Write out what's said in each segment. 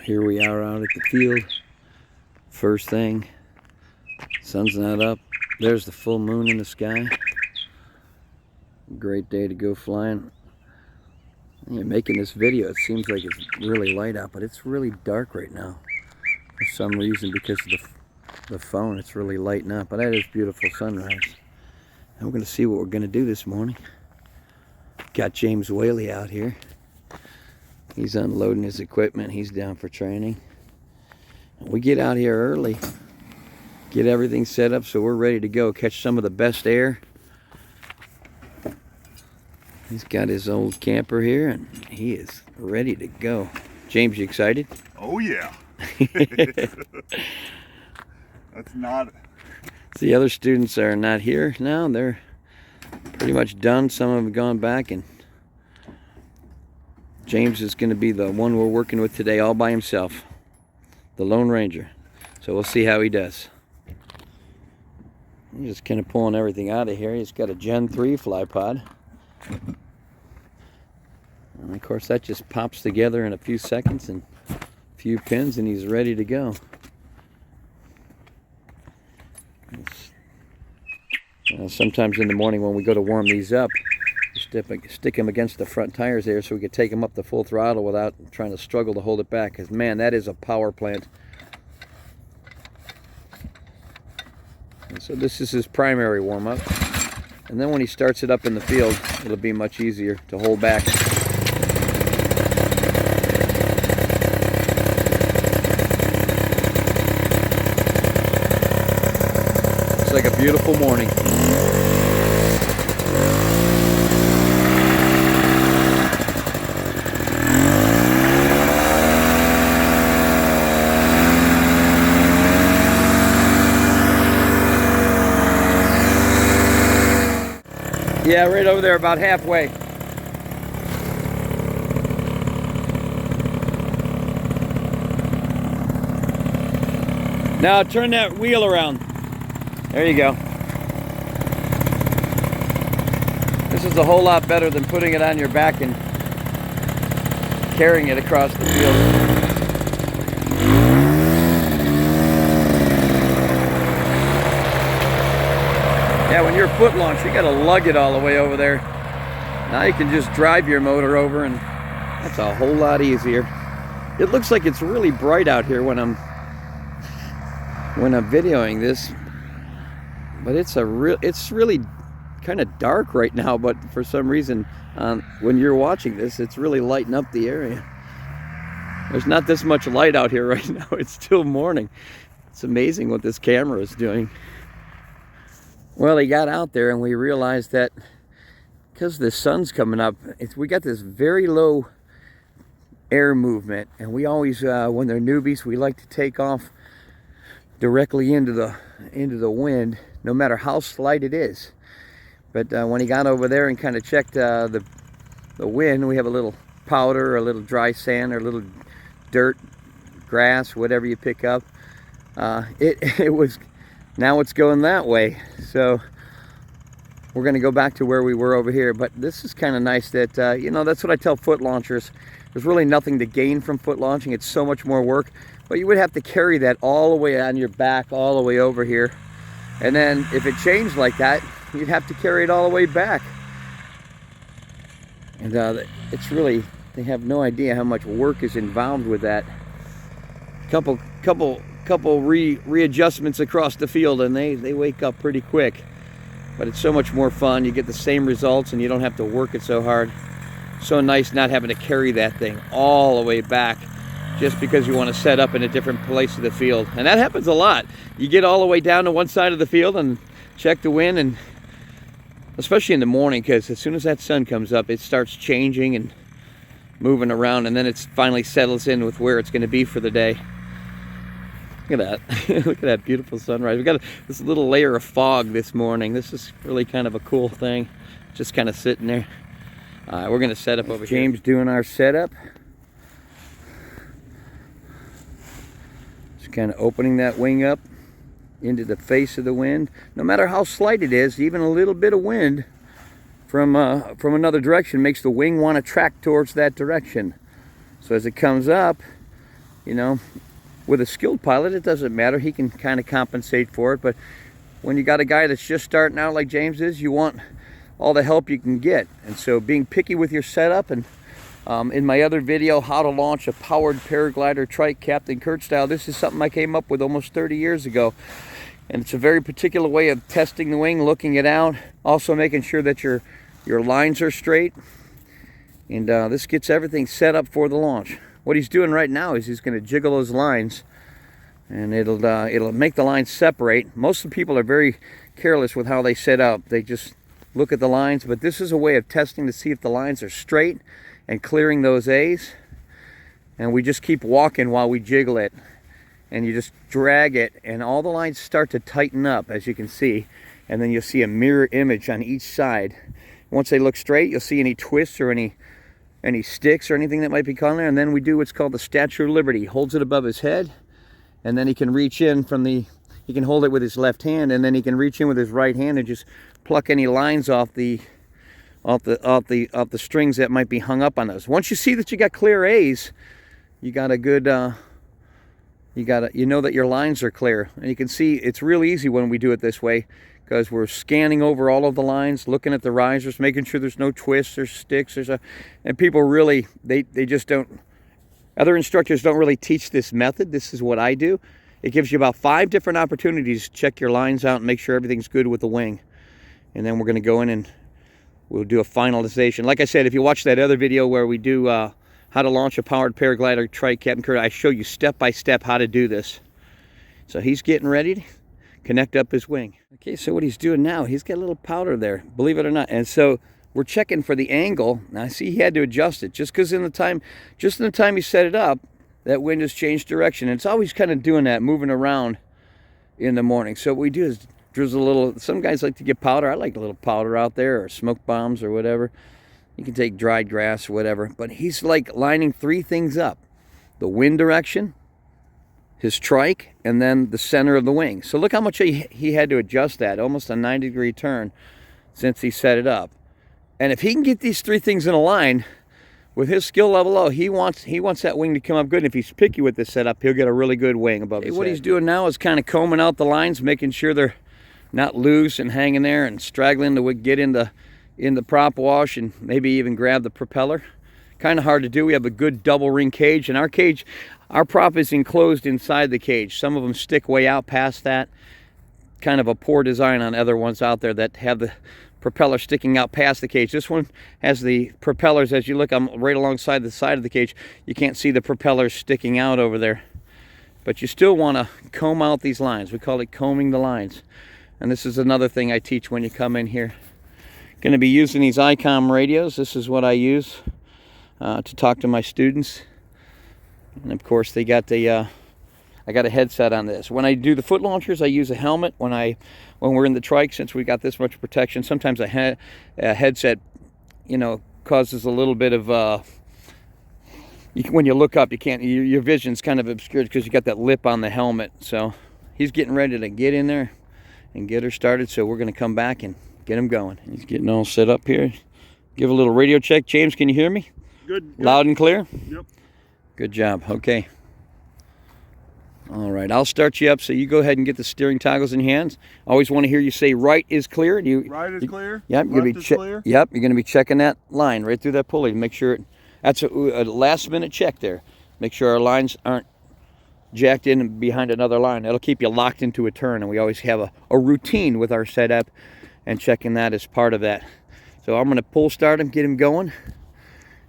Here we are out at the field. First thing, sun's not up. There's the full moon in the sky. Great day to go flying. Making this video, it seems like it's really light out, but it's really dark right now. For some reason, because of the phone, it's really lighting up. But that is beautiful sunrise. And we're going to see what we're going to do this morning. Got James Whaley out here. He's unloading his equipment. He's down for training. We get out here early, get everything set up so we're ready to go, catch some of the best air. He's got his old camper here and he is ready to go. James, you excited? Oh yeah. That's not... So the other students are not here now. They're pretty much done. Some of them have gone back, and James is going to be the one we're working with today all by himself. The Lone Ranger. So we'll see how he does. I'm just kind of pulling everything out of here. He's got a Gen 3 fly pod. And of course that just pops together in a few seconds and a few pins and he's ready to go. Sometimes in the morning when we go to warm these up, stick them against the front tires there so we could take them up to full throttle without trying to struggle to hold it back, because man, that is a power plant. And so this is his primary warm-up, and then when he starts it up in the field, it'll be much easier to hold back. It's like a beautiful morning. Yeah, right over there, about halfway. Now turn that wheel around. There you go. This is a whole lot better than putting it on your back and carrying it across the field. Yeah, when you're foot launch, you gotta lug it all the way over there. Now you can just drive your motor over, and that's a whole lot easier. It looks like it's really bright out here when I'm videoing this, but it's really kind of dark right now. But for some reason, when you're watching this, it's really lighting up the area. There's not this much light out here right now. It's still morning. It's amazing what this camera is doing. Well, he got out there and we realized that because the sun's coming up, we got this very low air movement, and we always, when they're newbies, we like to take off directly into the wind, no matter how slight it is. But when he got over there and kind of checked the wind, we have a little powder, or a little dry sand, or a little dirt, grass, whatever you pick up. It was. Now it's going that way, so we're going to go back to where we were over here. But this is kind of nice that, you know, that's what I tell foot launchers. There's really nothing to gain from foot launching. It's so much more work, but you would have to carry that all the way on your back, all the way over here. And then if it changed like that, you'd have to carry it all the way back. And it's really, they have no idea how much work is involved with that. Couple readjustments across the field and they wake up pretty quick. But it's so much more fun. You get the same results and you don't have to work it so hard. So nice not having to carry that thing all the way back just because you want to set up in a different place of the field. And that happens a lot. You get all the way down to one side of the field and check the wind, and especially in the morning, because as soon as that sun comes up, it starts changing and moving around, and then it finally settles in with where it's going to be for the day. Look at that. Look at that beautiful sunrise. We've got this little layer of fog this morning. This is really kind of a cool thing. Just kind of sitting there. We're going to set up over here. James doing our setup. Just kind of opening that wing up into the face of the wind. No matter how slight it is, even a little bit of wind from another direction makes the wing want to track towards that direction. So as it comes up, You know, with a skilled pilot, it doesn't matter. He can kind of compensate for it. But when you got a guy that's just starting out like James is, you want all the help you can get. And so being picky with your setup, and in my other video, how to launch a powered paraglider trike Captain Kurt style, this is something I came up with almost 30 years ago. And it's a very particular way of testing the wing, looking it out, also making sure that your lines are straight. And this gets everything set up for the launch. What he's doing right now is he's going to jiggle those lines, and it'll make the lines separate. Most of the people are very careless with how they set up. They just look at the lines, but this is a way of testing to see if the lines are straight and clearing those A's. And we just keep walking while we jiggle it, and you just drag it, and all the lines start to tighten up, as you can see. And then you'll see a mirror image on each side. Once they look straight, you'll see any twists or any sticks or anything that might be on there. And then we do what's called the Statue of Liberty. He holds it above his head, and then he can reach in he can hold it with his left hand, and then he can reach in with his right hand and just pluck any lines off the strings that might be hung up on those. Once you see that you got clear A's, you got a good you know that your lines are clear. And you can see it's real easy when we do it this way, because we're scanning over all of the lines, looking at the risers, making sure there's no twists or sticks. And people really, they just don't, other instructors don't really teach this method. This is what I do. It gives you about 5 different opportunities to check your lines out and make sure everything's good with the wing. And then we're going to go in and we'll do a finalization. Like I said, if you watch that other video where we do how to launch a powered paraglider trike Captain Kurt, I show you step by step how to do this. So he's getting ready to connect up his wing. Okay, so what he's doing now, he's got a little powder there, believe it or not. And so we're checking for the angle. Now I see he had to adjust it just because in the time he set it up, that wind has changed direction. And it's always kind of doing that, moving around in the morning. So what we do is drizzle a little, some guys like to get powder. I like a little powder out there, or smoke bombs or whatever. You can take dried grass or whatever. But he's like lining 3 things up: the wind direction, his trike, and then the center of the wing. So look how much he had to adjust that, almost a 90-degree turn since he set it up. And if he can get these 3 things in a line, with his skill level, he wants that wing to come up good. And if he's picky with this setup, he'll get a really good wing above his head. What he's doing now is kind of combing out the lines, making sure they're not loose and hanging there and straggling to get in the prop wash and maybe even grab the propeller. Kind of hard to do. We have a good double ring cage, and our prop is enclosed inside the cage. Some of them stick way out past that. Kind of a poor design on other ones out there that have the propeller sticking out past the cage. This one has the propellers. As you look, I'm right alongside the side of the cage. You can't see the propellers sticking out over there. But you still want to comb out these lines. We call it combing the lines. And this is another thing I teach when you come in here. Going to be using these ICOM radios. This is what I use to talk to my students. And of course they got I got a headset on this. When I do the foot launchers, I use a helmet. When we're in the trike, since we got this much protection, sometimes a headset, causes a little bit of when you look up, you can't, your vision's kind of obscured because you got that lip on the helmet. So he's getting ready to get in there and get her started. So we're going to come back and get him going. He's getting all set up here. Give a little radio check. James, can you hear me? Good. Loud and clear? Yep. Good job. Okay. All right, I'll start you up, so you go ahead and get the steering toggles in your hands. I always want to hear you say right is clear. Right is clear? Yep, left is clear? Yep, you're going to be checking that line right through that pulley to make sure that's a last-minute check there. Make sure our lines aren't jacked in behind another line. That'll keep you locked into a turn, and we always have a routine with our setup, and checking that as part of that. So I'm going to pull start him, get him going,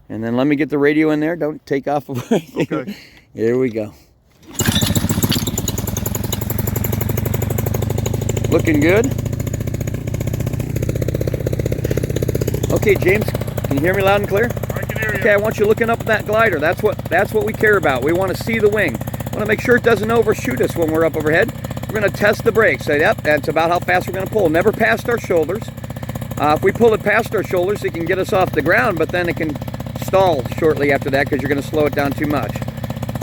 and then let me get the radio in there. Don't take off. Okay. Here we go. Looking good. Okay, James, can you hear me loud and clear? I can hear you. Okay, I want you looking up at that glider. That's what we care about. We want to see the wing. We want to make sure it doesn't overshoot us when we're up overhead. We're going to test the brakes. Say, yep, that's about how fast we're going to pull. Never past our shoulders. If we pull it past our shoulders, it can get us off the ground, but then it can stall shortly after that because you're going to slow it down too much.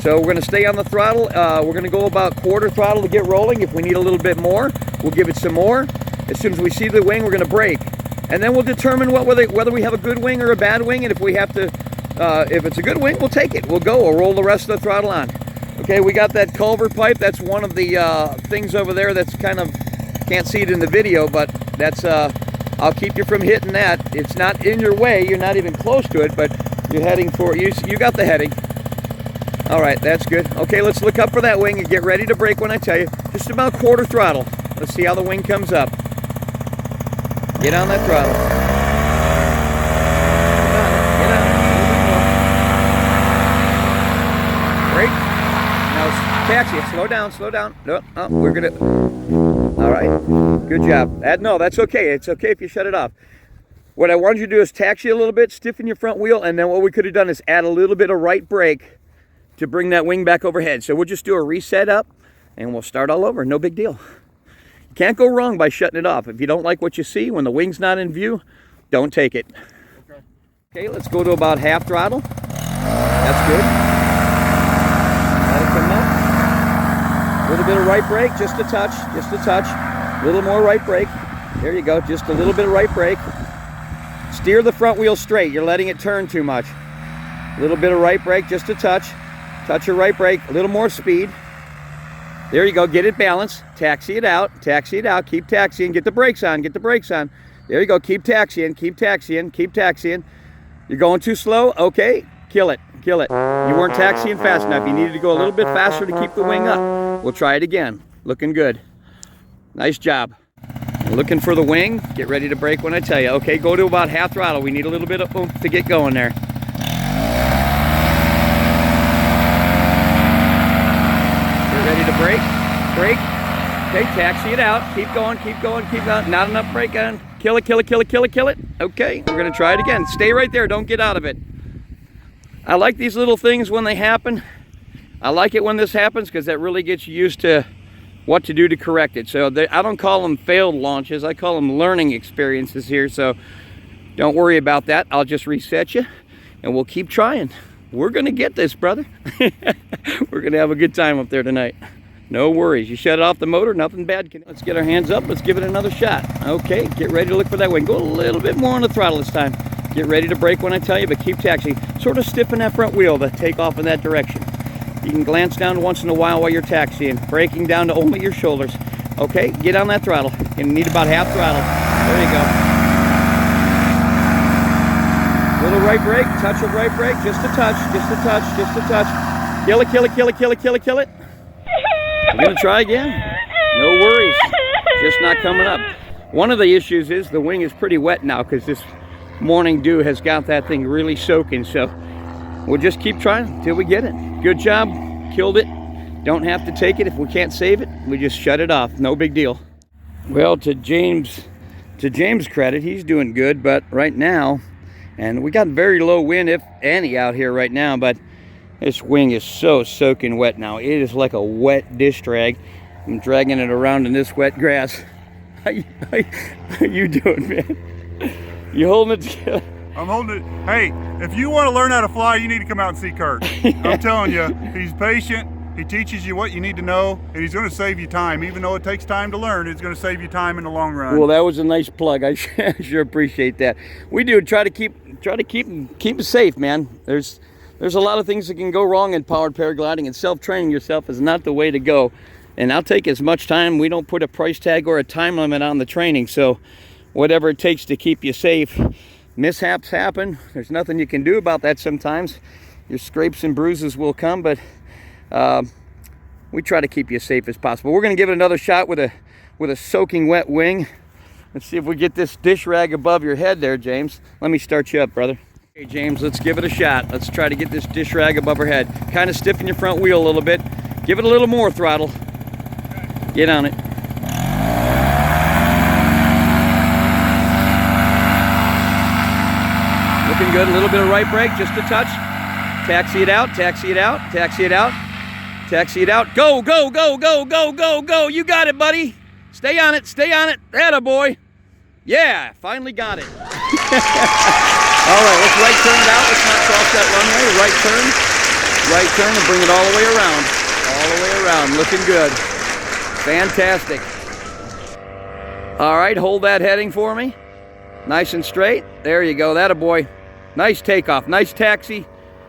So we're going to stay on the throttle. We're going to go about quarter throttle to get rolling. If we need a little bit more, we'll give it some more. As soon as we see the wing, we're going to brake. And then we'll determine whether we have a good wing or a bad wing. And if we have to, if it's a good wing, we'll take it. We'll roll the rest of the throttle on. Okay, we got that culvert pipe. That's one of the things over there that's kind of, can't see it in the video, but that's, I'll keep you from hitting that. It's not in your way. You're not even close to it, but you're heading for, you got the heading. All right, that's good. Okay, let's look up for that wing and get ready to brake when I tell you. Just about quarter throttle. Let's see how the wing comes up. Get on that throttle. Get on it. Brake. Now taxi it. Slow down, slow down. No, we're gonna. All right, good job. No, that's okay. It's okay if you shut it off. What I wanted you to do is taxi a little bit, stiffen your front wheel, and then what we could have done is add a little bit of right brake to bring that wing back overhead. So we'll just do a reset up and we'll start all over. No big deal. You can't go wrong by shutting it off. If you don't like what you see when the wing's not in view, don't take it. Okay, let's go to about half throttle. That's good. Let it come up. A little bit of right brake, just a touch, just a touch. A little more right brake. There you go, just a little bit of right brake. Steer the front wheel straight. You're letting it turn too much. A little bit of right brake, just a touch. Touch your right brake, a little more speed. There you go, get it balanced. Taxi it out, keep taxiing, get the brakes on, get the brakes on. There you go, keep taxiing, keep taxiing, keep taxiing. You're going too slow? Okay, kill it, kill it. You weren't taxiing fast enough. You needed to go a little bit faster to keep the wing up. We'll try it again. Looking good. Nice job. Looking for the wing. Get ready to brake when I tell you. Okay, go to about half throttle. We need a little bit of oomph to get going there. Get ready to brake. Brake. Okay, taxi it out. Keep going, keep going, keep going. Not enough brake on. Kill it, kill it, kill it, kill it, kill it. Okay, we're going to try it again. Stay right there. Don't get out of it. I like these little things when they happen. I like it when this happens because that really gets you used to what to do to correct it. So I don't call them failed launches. I call them learning experiences here. So don't worry about that. I'll just reset you and we'll keep trying. We're going to get this, brother. We're going to have a good time up there tonight. No worries. You shut off the motor, nothing bad can. Let's get our hands up. Let's give it another shot. Okay, get ready to look for that wing. Go a little bit more on the throttle this time. Get ready to brake when I tell you, but keep taxiing. Sort of stiffen that front wheel to take off in that direction. You can glance down once in a while you're taxiing, braking down to only your shoulders. Okay, get on that throttle. You need about half throttle. There you go. Little right brake, touch of right brake, just a touch, just a touch, just a touch. Kill it, kill it, kill it, kill it, kill it, kill it. We're gonna try again. No worries, just not coming up. One of the issues is the wing is pretty wet now because this morning dew has got that thing really soaking. So we'll just keep trying until we get it. Good job, killed it. Don't have to take it if we can't save it. We just shut it off, no big deal. Well, to James' credit, he's doing good, but right now, and we got very low wind, if any, out here right now, but this wing is so soaking wet now. It is like a wet dish drag. I'm dragging it around in this wet grass. How you doing, man? You holding it together? I'm holding it. Hey, if you want to learn how to fly, you need to come out and see Kurt. I'm telling you, he's patient. He teaches you what you need to know, and he's going to save you time. Even though it takes time to learn, it's going to save you time in the long run. Well, that was a nice plug. I sure appreciate that. We do try to keep it safe, man. There's a lot of things that can go wrong in powered paragliding, and self-training yourself is not the way to go. And I'll take as much time. We don't put a price tag or a time limit on the training, so whatever it takes to keep you safe. Mishaps happen. There's nothing you can do about that sometimes. Your scrapes and bruises will come, but we try to keep you as safe as possible. We're going to give it another shot with a soaking wet wing. Let's see if we get this dish rag above your head there, James. Let me start you up, brother. Okay, James, let's give it a shot. Let's try to get this dish rag above our head. Kind of stiffen your front wheel a little bit. Give it a little more throttle. Get on it. Looking good. A little bit of right brake, just a touch. Taxi it out, taxi it out, taxi it out, taxi it out. Go, go, go, go, go, go, go. You got it, buddy. Stay on it, stay on it. Atta boy. Yeah, finally got it. All right, let's right turn it out. Let's not cross that runway. Right turn and bring it all the way around. All the way around, looking good. Fantastic. All right, hold that heading for me. Nice and straight. There you go, that a boy. Nice takeoff, nice taxi.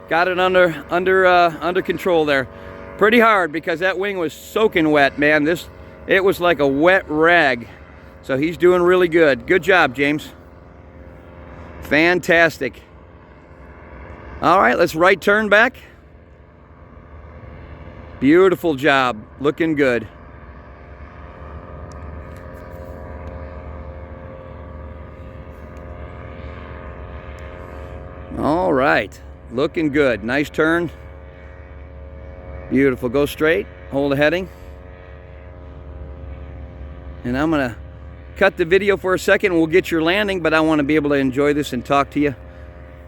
Got it under control there. Pretty hard because that wing was soaking wet, man. It was like a wet rag. So he's doing really good. Good job, James. Fantastic. All right, let's right turn back. Beautiful job. Looking good. All right. Looking good. Nice turn. Beautiful. Go straight. Hold the heading. And I'm going to cut the video for a second. We'll get your landing, but I want to be able to enjoy this and talk to you.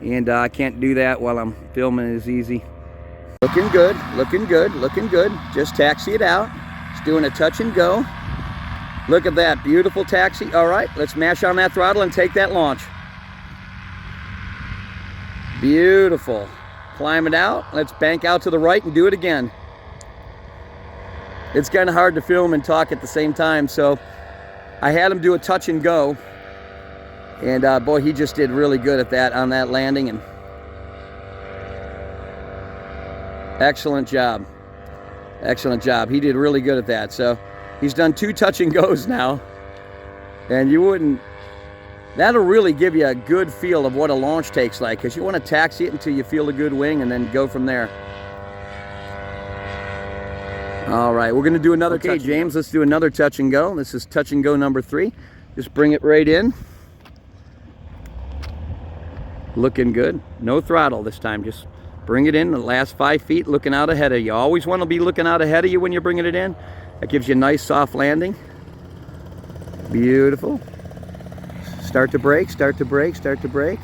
And I can't do that while I'm filming. It's easy. Looking good. Looking good. Looking good. Just taxi it out. It's doing a touch and go. Look at that. Beautiful taxi. All right. Let's mash on that throttle and take that launch. Beautiful. Climb it out. Let's bank out to the right and do it again. It's kind of hard to film and talk at the same time, so I had him do a touch and go. And boy, he just did really good at that on that landing. And excellent job. Excellent job. He did really good at that. So he's done 2 touch and goes now. And you wouldn't... That'll really give you a good feel of what a launch takes like, because you want to taxi it until you feel a good wing and then go from there. All right, we're going to do another touch. Okay, James, let's do another touch and go. This is touch and go number 3. Just bring it right in. Looking good. No throttle this time. Just bring it in the last 5 feet, looking out ahead of you. Always want to be looking out ahead of you when you're bringing it in. That gives you a nice soft landing. Beautiful. Start to brake, start to brake, start to brake.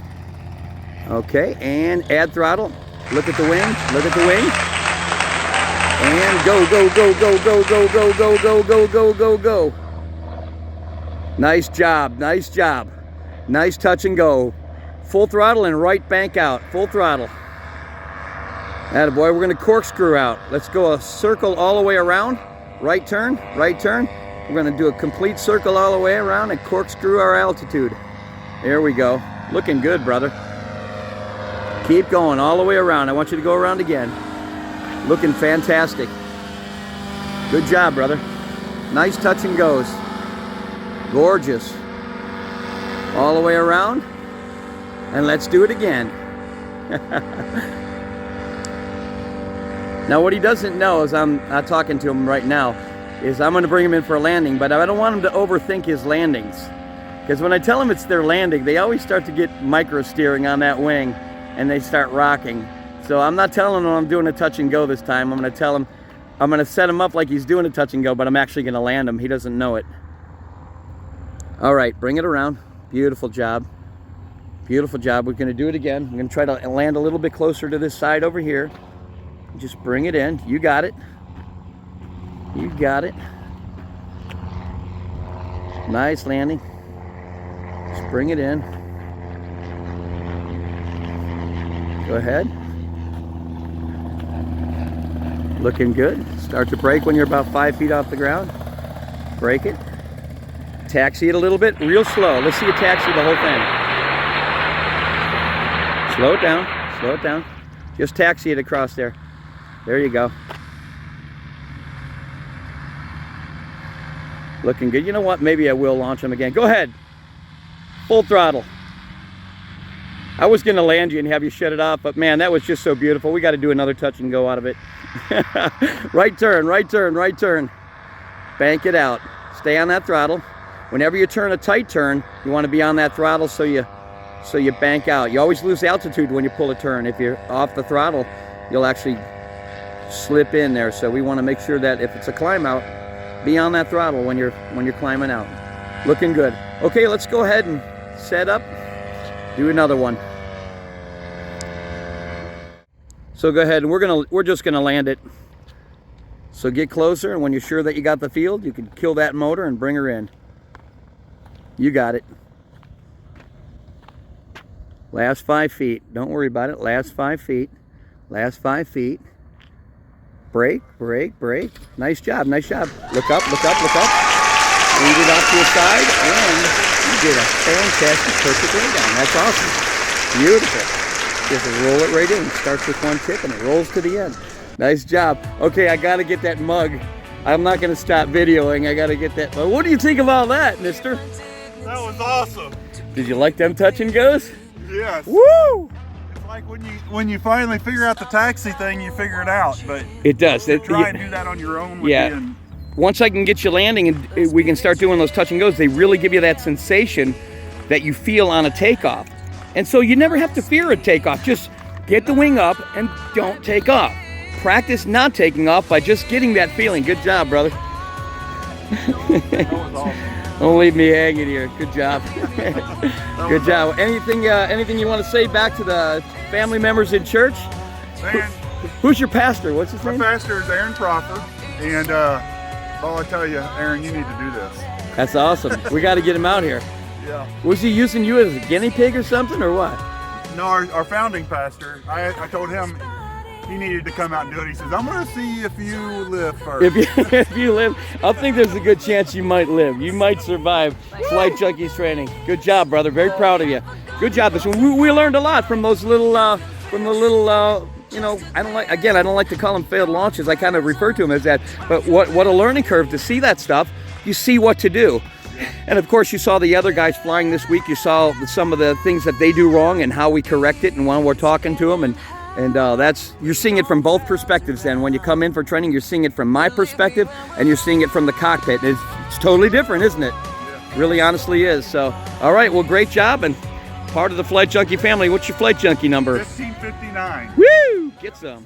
Okay, and add throttle. Look at the wing, look at the wing. And go, go, go, go, go, go, go, go, go, go, go, go, go. Nice job, nice job. Nice touch and go. Full throttle and right bank out, full throttle. Attaboy, we're gonna corkscrew out. Let's go a circle all the way around. Right turn, right turn. We're going to do a complete circle all the way around and corkscrew our altitude. There we go. Looking good, brother. Keep going all the way around. I want you to go around again. Looking fantastic. Good job, brother. Nice touch and goes. Gorgeous. All the way around. And let's do it again. Now what he doesn't know is I'm talking to him right now. Is I'm going to bring him in for a landing, but I don't want him to overthink his landings. Because when I tell them it's their landing, they always start to get micro steering on that wing and they start rocking. So I'm not telling him I'm doing a touch and go this time. I'm going to tell him, I'm going to set him up like he's doing a touch and go, but I'm actually going to land him. He doesn't know it. All right, bring it around. Beautiful job. Beautiful job. We're going to do it again. I'm going to try to land a little bit closer to this side over here. Just bring it in. You got it. You got it. Nice landing. Just bring it in. Go ahead. Looking good. Start to brake when you're about 5 feet off the ground. Brake it. Taxi it a little bit, real slow. Let's see you taxi the whole thing. Slow it down. Slow it down. Just taxi it across there. There you go. Looking good. You know what? Maybe I will launch him again. Go ahead. Full throttle. I was going to land you and have you shut it off, but man, that was just so beautiful. We got to do another touch and go out of it. Right turn, right turn, right turn. Bank it out. Stay on that throttle. Whenever you turn a tight turn, you want to be on that throttle so you bank out. You always lose altitude when you pull a turn. If you're off the throttle, you'll actually slip in there. So we want to make sure that if it's a climb out, be on that throttle when you're climbing out. Looking good. Okay, let's go ahead and set up. Do another one. So go ahead and we're just gonna land it. So get closer, and when you're sure that you got the field, you can kill that motor and bring her in. You got it. Last 5 feet. Don't worry about it. Last 5 feet. Last 5 feet. Brake, brake, brake. Nice job, nice job. Look up, look up, look up. Lead it off to the side, and you did a fantastic perfect lay down. That's awesome. Beautiful. Just roll it right in. Starts with one tip and it rolls to the end. Nice job. Okay, I gotta get that mug. I'm not gonna stop videoing. I gotta get that. What do you think of all that, mister? That was awesome. Did you like them touch and goes? Yes. Woo! It's like when you finally figure out the taxi thing, you figure it out. But it does. to try and do that on your own. Yeah. Once I can get you landing and we can start doing those touch and goes, they really give you that sensation that you feel on a takeoff. And so you never have to fear a takeoff. Just get the wing up and don't take off. Practice not taking off by just getting that feeling. Good job, brother. That was awesome. Don't leave me hanging here. Good job. Good job. Anything you want to say back to the family members in church? Man, Who's your pastor? What's his name? my pastor is Aaron Crawford, and I tell you, Aaron, you need to do this. That's awesome. We got to get him out here. Yeah. Was he using you as a guinea pig or something, or what? No, our founding pastor, I told him he needed to come out and do it. He says, I'm going to see if you live first. If you live, I think there's a good chance you might live. You might survive Flight Junkies training. Good job, brother. Very proud of you. Good job. This one. We learned a lot from those little, you know, I don't like to call them failed launches. I kind of refer to them as that. But what a learning curve to see that stuff. You see what to do. And of course, you saw the other guys flying this week. You saw some of the things that they do wrong and how we correct it. And when we're talking to them, and you're seeing it from both perspectives. Then when you come in for training, you're seeing it from my perspective, and you're seeing it from the cockpit. It's totally different, isn't it? Really, honestly is. So, all right, well, great job, and part of the Flight Junkie family. What's your Flight Junkie number? 1559. Woo! Get some.